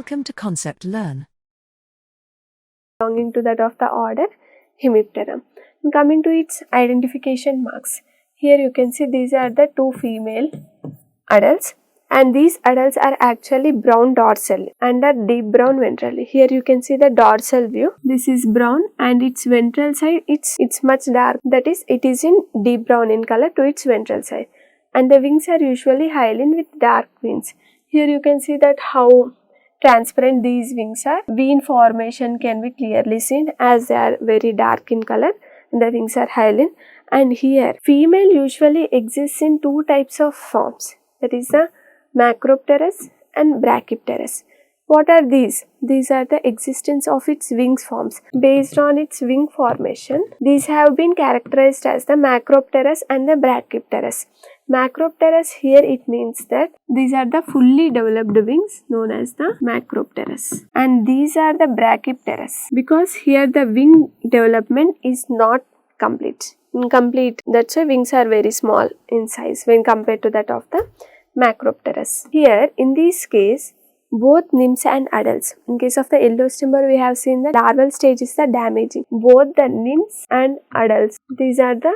Welcome to Concept Learn. Belonging to that of the order Hemiptera. Coming to its identification marks, here you can see these are the two female adults, and these adults are actually brown dorsal and a deep brown ventral. Here you can see the dorsal view. This is brown and its ventral side it's much dark, that is it is in deep brown in color to its ventral side, and the wings are usually hyaline with dark wings. Here you can see that how transparent these wings are. Vene formation can be clearly seen as they are very dark in color and the wings are hyaline. And here female usually exists in two types of forms, that is the Macropterus and Brachypterus. What are these? These are the existence of its wings forms. Based on its wing formation, these have been characterized as the Macropterus and the Brachypterus. Macropterus, here it means that these are the fully developed wings known as the Macropterus, and these are the Brachypterus because here the wing development is not complete. Incomplete, that's why wings are very small in size when compared to that of the Macropterus. Here in this case, both nymphs and adults. In case of the yellow stimber, we have seen the larval stage is the damaging. Both the nymphs and adults, these are the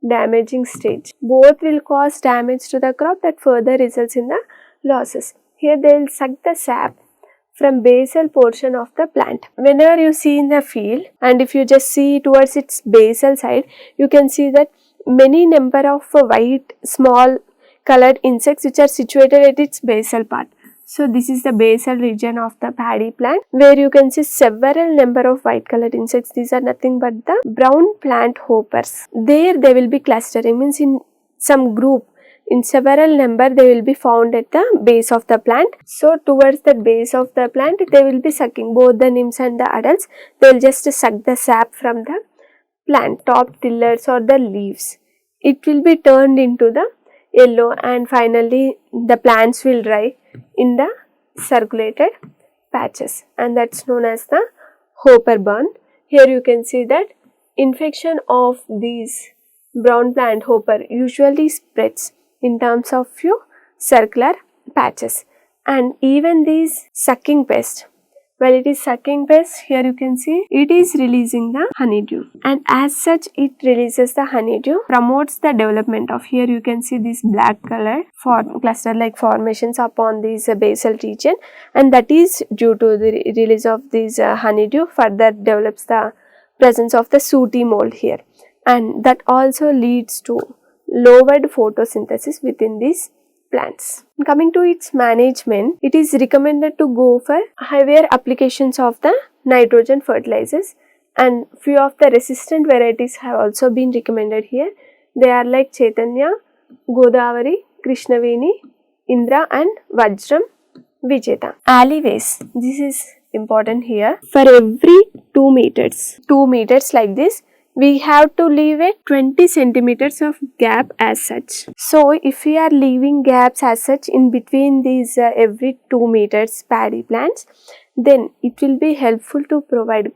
damaging stage. Both will cause damage to the crop that further results in the losses. Here they will suck the sap from basal portion of the plant. Whenever you see in the field, and if you just see towards its basal side, you can see that many number of white small colored insects which are situated at its basal part. So this is the basal region of the paddy plant where you can see several number of white colored insects. These are nothing but the brown plant hoppers. There they will be clustering, means in some group, in several number they will be found at the base of the plant. So towards the base of the plant they will be sucking, both the nymphs and the adults, they will just suck the sap from the plant top tillers or the leaves. It will be turned into the yellow and finally the plants will dry in the circulated patches, and that's known as the hopper burn. Here you can see that infection of these brown plant hopper usually spreads in terms of few circular patches, and even these sucking pest, while it is sucking pest, here you can see it is releasing the honeydew, and as such it releases the honeydew, promotes the development of, here you can see this black color cluster like formations upon this basal region, and that is due to the release of this honeydew further develops the presence of the sooty mold here, and that also leads to lowered photosynthesis within these plants. Coming to its management, it is recommended to go for heavier applications of the nitrogen fertilizers, and few of the resistant varieties have also been recommended here. They are like Chaitanya, Godavari, Krishnaveni, Indra and Vajram Vijeta. Alleyways, this is important here. For every 2 meters like this, we have to leave a 20 centimeters of gap as such. So if we are leaving gaps as such in between these every 2 meters paddy plants, then it will be helpful to provide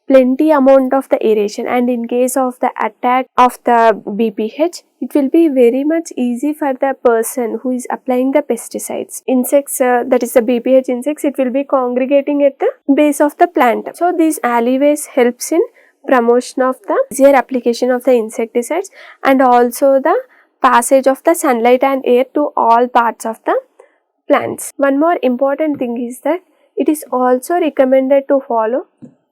plenty amount of the aeration, and in case of the attack of the BPH, it will be very much easy for the person who is applying the pesticides. Insects, that is the BPH insects, it will be congregating at the base of the plant. So these alleyways helps in promotion of the easier application of the insecticides and also the passage of the sunlight and air to all parts of the plants. One more important thing is that it is also recommended to follow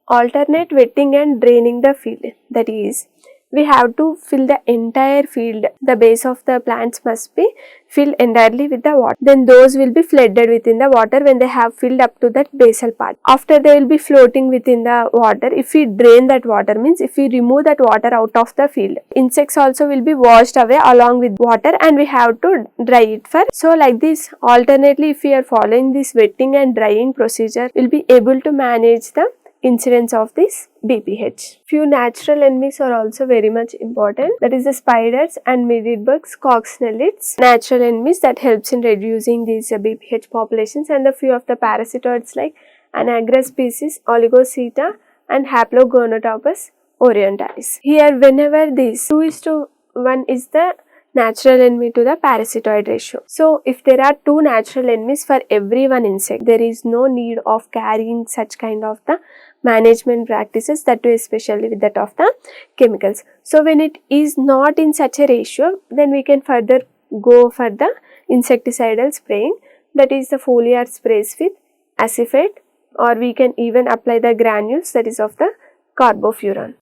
alternate wetting and draining the field. That is, we have to fill the entire field. The base of the plants must be filled entirely with the water. Then those will be flooded within the water when they have filled up to that basal part. After they will be floating within the water. If we drain that water, means if we remove that water out of the field, insects also will be washed away along with water, and we have to dry it for. So like this, alternately if we are following this wetting and drying procedure, we will be able to manage the incidence of this BPH. Few natural enemies are also very much important, that is the spiders and mealybugs, coccinellids, natural enemies that helps in reducing these BPH populations, and the few of the parasitoids like Anagra species, Oligoceta and Haplogonotopus orientalis. Here whenever this 2:1 is the natural enemy to the parasitoid ratio. So if there are 2 natural enemies for every one insect, there is no need of carrying such kind of the management practices, that too especially with that of the chemicals. So when it is not in such a ratio, then we can further go for the insecticidal spraying, that is the foliar sprays with acephate, or we can even apply the granules, that is of the carbofuran.